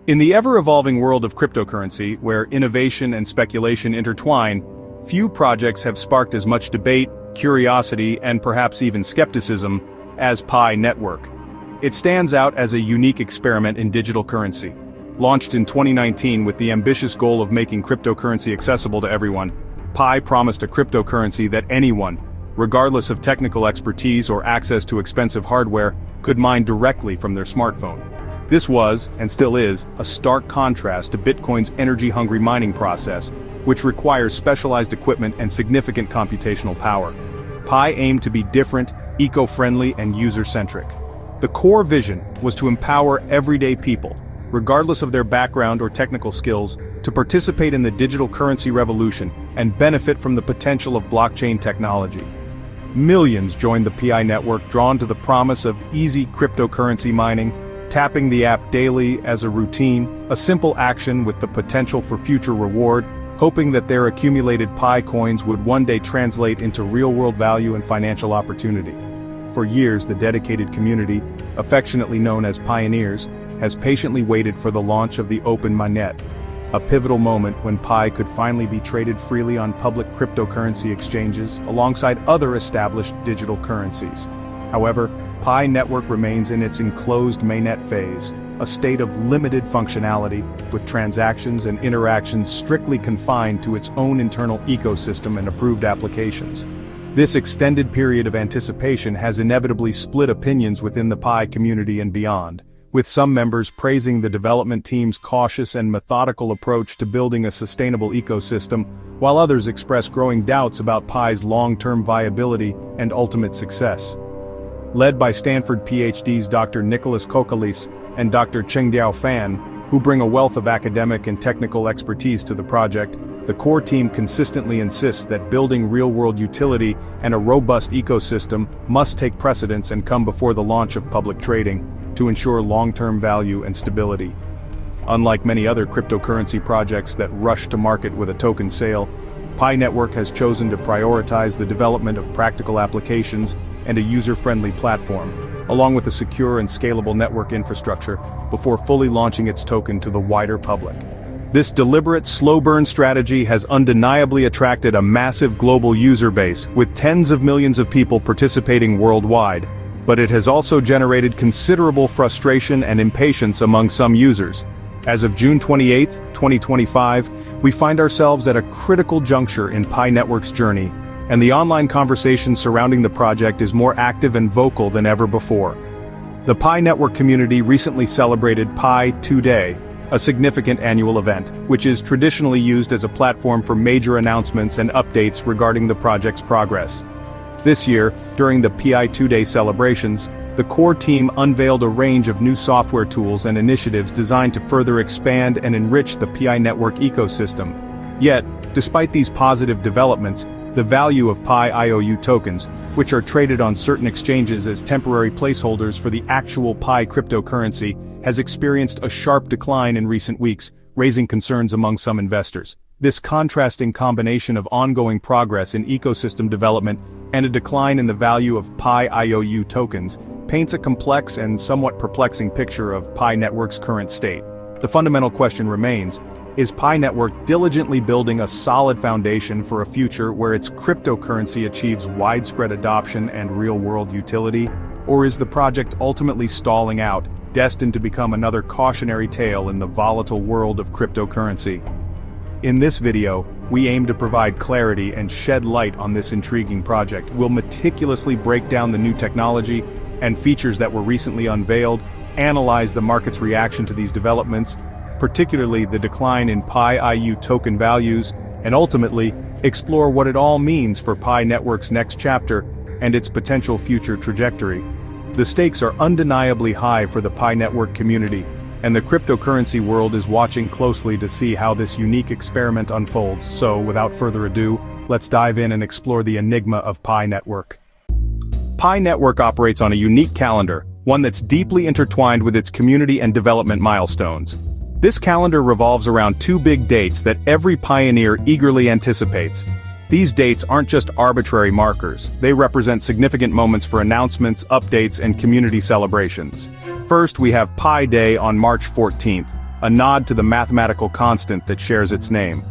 In the ever-evolving world of cryptocurrency, where innovation and speculation intertwine, few projects have sparked as much debate, curiosity, and perhaps even skepticism as Pi Network. It stands out as a unique experiment in digital currency. Launched in 2019 with the ambitious goal of making cryptocurrency accessible to everyone, Pi promised a cryptocurrency that anyone, regardless of technical expertise or access to expensive hardware, could mine directly from their smartphone. This was, and still is, a stark contrast to Bitcoin's energy-hungry mining process, which requires specialized equipment and significant computational power. Pi aimed to be different, eco-friendly, and user-centric. The core vision was to empower everyday people, regardless of their background or technical skills, to participate in the digital currency revolution and benefit from the potential of blockchain technology. Millions joined the Pi network, drawn to the promise of easy cryptocurrency mining, tapping the app daily as a routine, a simple action with the potential for future reward, hoping that their accumulated Pi coins would one day translate into real-world value and financial opportunity. For years, the dedicated community, affectionately known as pioneers, has patiently waited for the launch of the open mainnet, a pivotal moment when Pi could finally be traded freely on public cryptocurrency exchanges alongside other established digital currencies. However, Pi Network remains in its enclosed mainnet phase, a state of limited functionality, with transactions and interactions strictly confined to its own internal ecosystem and approved applications. This extended period of anticipation has inevitably split opinions within the Pi community and beyond, with some members praising the development team's cautious and methodical approach to building a sustainable ecosystem, while others express growing doubts about Pi's long-term viability and ultimate success. Led by Stanford PhDs Dr. Nicholas Kokalis and Dr. Chengdiao Fan, who bring a wealth of academic and technical expertise to the project, the core team consistently insists that building real-world utility and a robust ecosystem must take precedence and come before the launch of public trading, to ensure long-term value and stability. Unlike many other cryptocurrency projects that rush to market with a token sale, Pi Network has chosen to prioritize the development of practical applications and a user-friendly platform, along with a secure and scalable network infrastructure, before fully launching its token to the wider public. This deliberate, slow-burn strategy has undeniably attracted a massive global user base, with tens of millions of people participating worldwide, but it has also generated considerable frustration and impatience among some users. As of June 28, 2025, we find ourselves at a critical juncture in Pi Network's journey, and the online conversation surrounding the project is more active and vocal than ever before. The Pi Network community recently celebrated Pi2Day, a significant annual event, which is traditionally used as a platform for major announcements and updates regarding the project's progress. This year, during the Pi2Day celebrations, the core team unveiled a range of new software tools and initiatives designed to further expand and enrich the Pi Network ecosystem. Yet, despite these positive developments, the value of Pi IOU tokens, which are traded on certain exchanges as temporary placeholders for the actual Pi cryptocurrency, has experienced a sharp decline in recent weeks, raising concerns among some investors. This contrasting combination of ongoing progress in ecosystem development and a decline in the value of Pi IOU tokens paints a complex and somewhat perplexing picture of Pi Network's current state. The fundamental question remains: is Pi Network diligently building a solid foundation for a future where its cryptocurrency achieves widespread adoption and real-world utility? Or is the project ultimately stalling out, destined to become another cautionary tale in the volatile world of cryptocurrency? In this video, we aim to provide clarity and shed light on this intriguing project. We'll meticulously break down the new technology and features that were recently unveiled, analyze the market's reaction to these developments, particularly the decline in Pi IU token values, and ultimately, explore what it all means for Pi Network's next chapter and its potential future trajectory. The stakes are undeniably high for the Pi Network community, and the cryptocurrency world is watching closely to see how this unique experiment unfolds. So, without further ado, let's dive in and explore the enigma of Pi Network. Pi Network operates on a unique calendar, one that's deeply intertwined with its community and development milestones. This calendar revolves around two big dates that every pioneer eagerly anticipates. These dates aren't just arbitrary markers, they represent significant moments for announcements, updates, and community celebrations. First, we have Pi Day on March 14th, a nod to the mathematical constant that shares its name.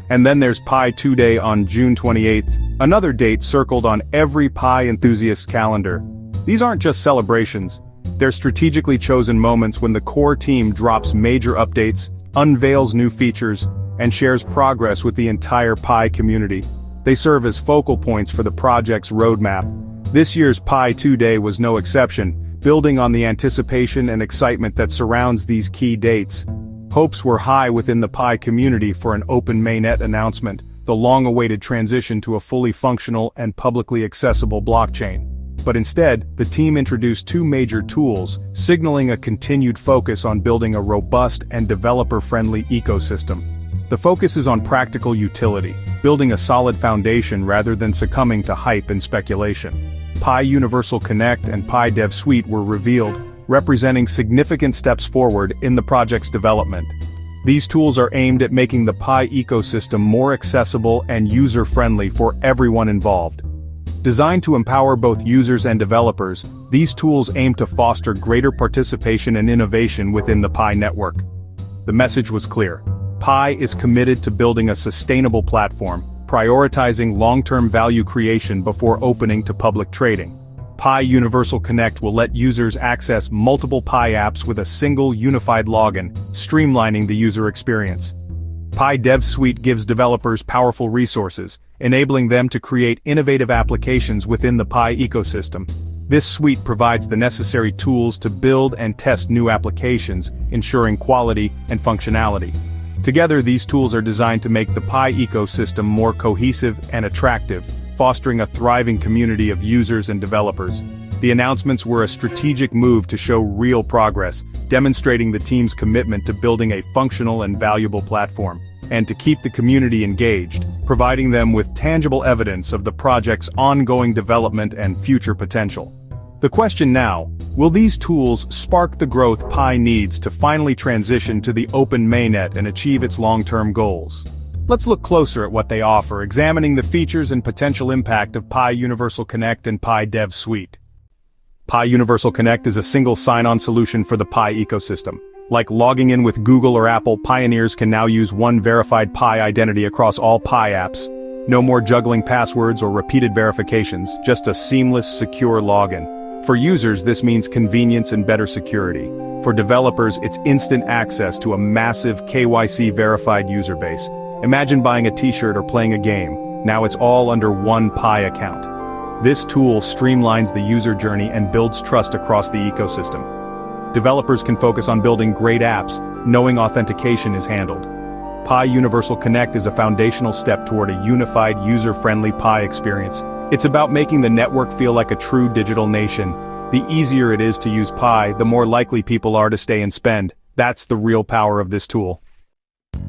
And then there's Pi2Day on June 28th, another date circled on every Pi enthusiast's calendar. These aren't just celebrations, they're strategically chosen moments when the core team drops major updates, unveils new features, and shares progress with the entire Pi community. They serve as focal points for the project's roadmap. This year's Pi2Day was no exception, building on the anticipation and excitement that surrounds these key dates. Hopes were high within the Pi community for an open mainnet announcement, the long-awaited transition to a fully functional and publicly accessible blockchain. But instead, the team introduced two major tools, signaling a continued focus on building a robust and developer-friendly ecosystem. The focus is on practical utility, building a solid foundation rather than succumbing to hype and speculation. Pi Universal Connect and Pi Dev Suite were revealed, representing significant steps forward in the project's development. These tools are aimed at making the Pi ecosystem more accessible and user-friendly for everyone involved. Designed to empower both users and developers, these tools aim to foster greater participation and innovation within the Pi network. The message was clear. Pi is committed to building a sustainable platform, prioritizing long-term value creation before opening to public trading. Pi Universal Connect will let users access multiple Pi apps with a single unified login, streamlining the user experience. Pi Dev Suite gives developers powerful resources, enabling them to create innovative applications within the Pi ecosystem. This suite provides the necessary tools to build and test new applications, ensuring quality and functionality. Together, these tools are designed to make the Pi ecosystem more cohesive and attractive, fostering a thriving community of users and developers. The announcements were a strategic move to show real progress, demonstrating the team's commitment to building a functional and valuable platform, and to keep the community engaged, providing them with tangible evidence of the project's ongoing development and future potential. The question now, will these tools spark the growth Pi needs to finally transition to the open mainnet and achieve its long-term goals? Let's look closer at what they offer, examining the features and potential impact of Pi Universal Connect and Pi Dev Suite. Pi Universal Connect is a single sign-on solution for the Pi ecosystem. Like logging in with Google or Apple, pioneers can now use one verified Pi identity across all Pi apps. No more juggling passwords or repeated verifications, just a seamless, secure login. For users, this means convenience and better security. For developers, it's instant access to a massive KYC-verified user base. Imagine buying a t-shirt or playing a game. Now it's all under one Pi account. This tool streamlines the user journey and builds trust across the ecosystem. Developers can focus on building great apps, knowing authentication is handled. Pi Universal Connect is a foundational step toward a unified, user-friendly Pi experience. It's about making the network feel like a true digital nation. The easier it is to use Pi, the more likely people are to stay and spend. That's the real power of this tool.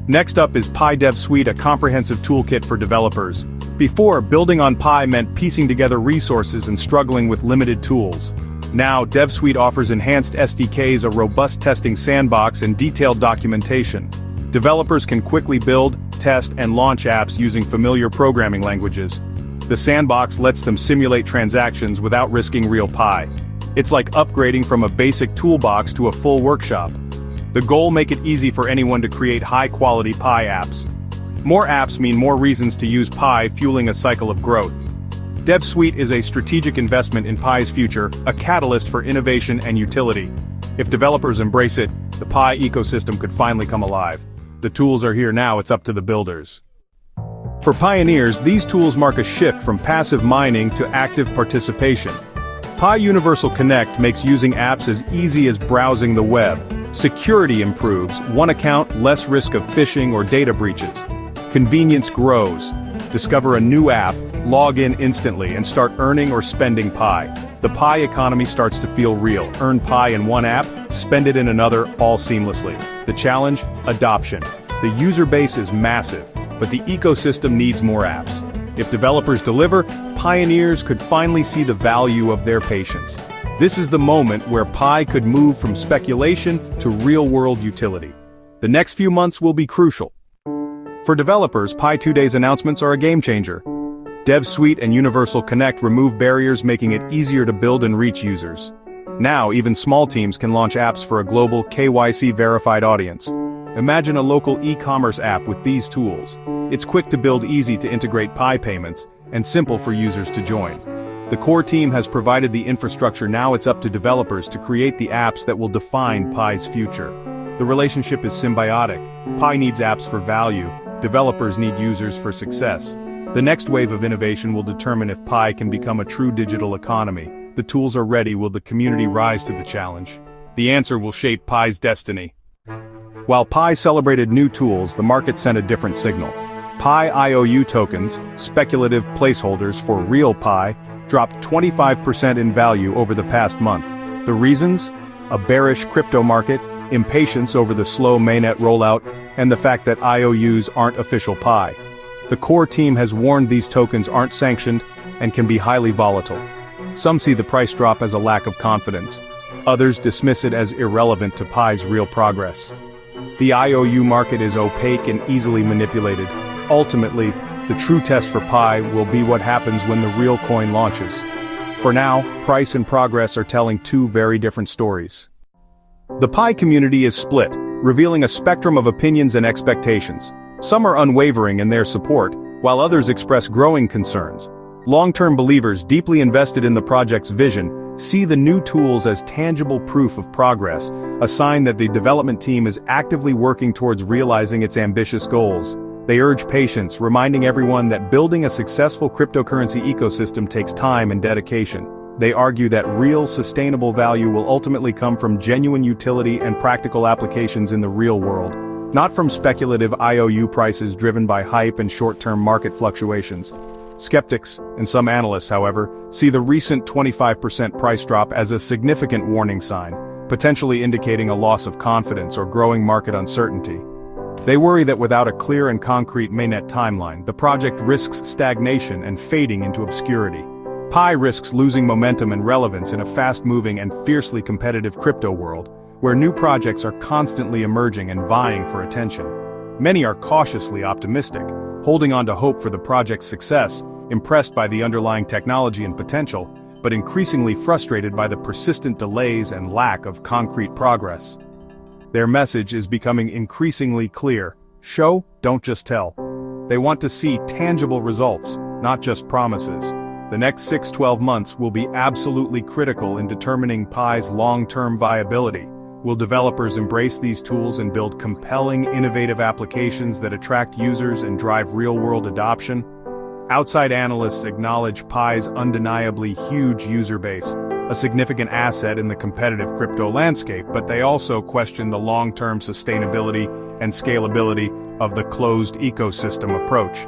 Next up is Pi Dev Suite, a comprehensive toolkit for developers. Before, building on Pi meant piecing together resources and struggling with limited tools. Now, Dev Suite offers enhanced SDKs, a robust testing sandbox, and detailed documentation. Developers can quickly build, test, and launch apps using familiar programming languages. The sandbox lets them simulate transactions without risking real Pi. It's like upgrading from a basic toolbox to a full workshop. The goal: make it easy for anyone to create high-quality Pi apps. More apps mean more reasons to use Pi, fueling a cycle of growth. Dev Suite is a strategic investment in Pi's future, a catalyst for innovation and utility. If developers embrace it, the Pi ecosystem could finally come alive. The tools are here now, it's up to the builders. For pioneers, these tools mark a shift from passive mining to active participation. Pi Universal Connect makes using apps as easy as browsing the web. Security improves, one account, less risk of phishing or data breaches. Convenience grows. Discover a new app, log in instantly, and start earning or spending Pi. The Pi economy starts to feel real. Earn Pi in one app, spend it in another, all seamlessly. The challenge? Adoption. The user base is massive, but the ecosystem needs more apps. If developers deliver, pioneers could finally see the value of their patience. This is the moment where Pi could move from speculation to real-world utility. The next few months will be crucial. For developers, Pi2Day's announcements are a game-changer. Dev Suite and Universal Connect remove barriers, making it easier to build and reach users. Now, even small teams can launch apps for a global KYC-verified audience. Imagine a local e-commerce app with these tools. It's quick to build, easy to integrate Pi payments, and simple for users to join. The core team has provided the infrastructure, now it's up to developers to create the apps that will define Pi's future. The relationship is symbiotic. Pi needs apps for value, developers need users for success. The next wave of innovation will determine if Pi can become a true digital economy. The tools are ready, will the community rise to the challenge? The answer will shape Pi's destiny. While Pi celebrated new tools, the market sent a different signal. Pi IOU tokens, speculative placeholders for real Pi, dropped 25% in value over the past month. The reasons? A bearish crypto market, impatience over the slow mainnet rollout, and the fact that IOUs aren't official Pi. The core team has warned these tokens aren't sanctioned and can be highly volatile. Some see the price drop as a lack of confidence. Others dismiss it as irrelevant to Pi's real progress. The IOU market is opaque and easily manipulated. Ultimately, the true test for Pi will be what happens when the real coin launches. For now, price and progress are telling two very different stories. The Pi community is split, revealing a spectrum of opinions and expectations. Some are unwavering in their support, while others express growing concerns. Long-term believers deeply invested in the project's vision see the new tools as tangible proof of progress, a sign that the development team is actively working towards realizing its ambitious goals. They urge patience, reminding everyone that building a successful cryptocurrency ecosystem takes time and dedication. They argue that real, sustainable value will ultimately come from genuine utility and practical applications in the real world, not from speculative IOU prices driven by hype and short-term market fluctuations. Skeptics, and some analysts, however, see the recent 25% price drop as a significant warning sign, potentially indicating a loss of confidence or growing market uncertainty. They worry that without a clear and concrete mainnet timeline, the project risks stagnation and fading into obscurity. Pi risks losing momentum and relevance in a fast-moving and fiercely competitive crypto world, where new projects are constantly emerging and vying for attention. Many are cautiously optimistic, holding on to hope for the project's success, impressed by the underlying technology and potential, but increasingly frustrated by the persistent delays and lack of concrete progress. Their message is becoming increasingly clear: show, don't just tell. They want to see tangible results, not just promises. The next 6-12 months will be absolutely critical in determining Pi's long-term viability. Will developers embrace these tools and build compelling, innovative applications that attract users and drive real-world adoption? Outside analysts acknowledge Pi's undeniably huge user base, a significant asset in the competitive crypto landscape, but they also question the long-term sustainability and scalability of the closed ecosystem approach.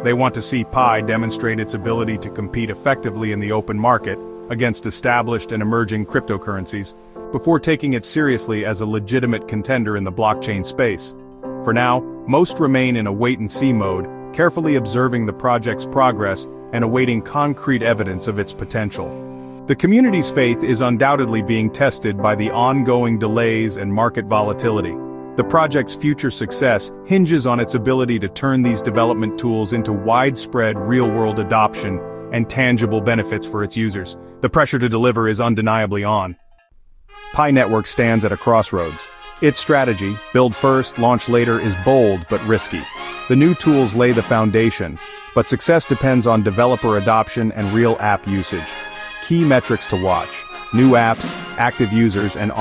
They want to see Pi demonstrate its ability to compete effectively in the open market against established and emerging cryptocurrencies, before taking it seriously as a legitimate contender in the blockchain space. For now, most remain in a wait-and-see mode, carefully observing the project's progress and awaiting concrete evidence of its potential. The community's faith is undoubtedly being tested by the ongoing delays and market volatility. The project's future success hinges on its ability to turn these development tools into widespread real-world adoption and tangible benefits for its users. The pressure to deliver is undeniably on. Pi Network stands at a crossroads. Its strategy, build first, launch later, is bold but risky. The new tools lay the foundation, but success depends on developer adoption and real app usage. Key metrics to watch: new apps, active users, and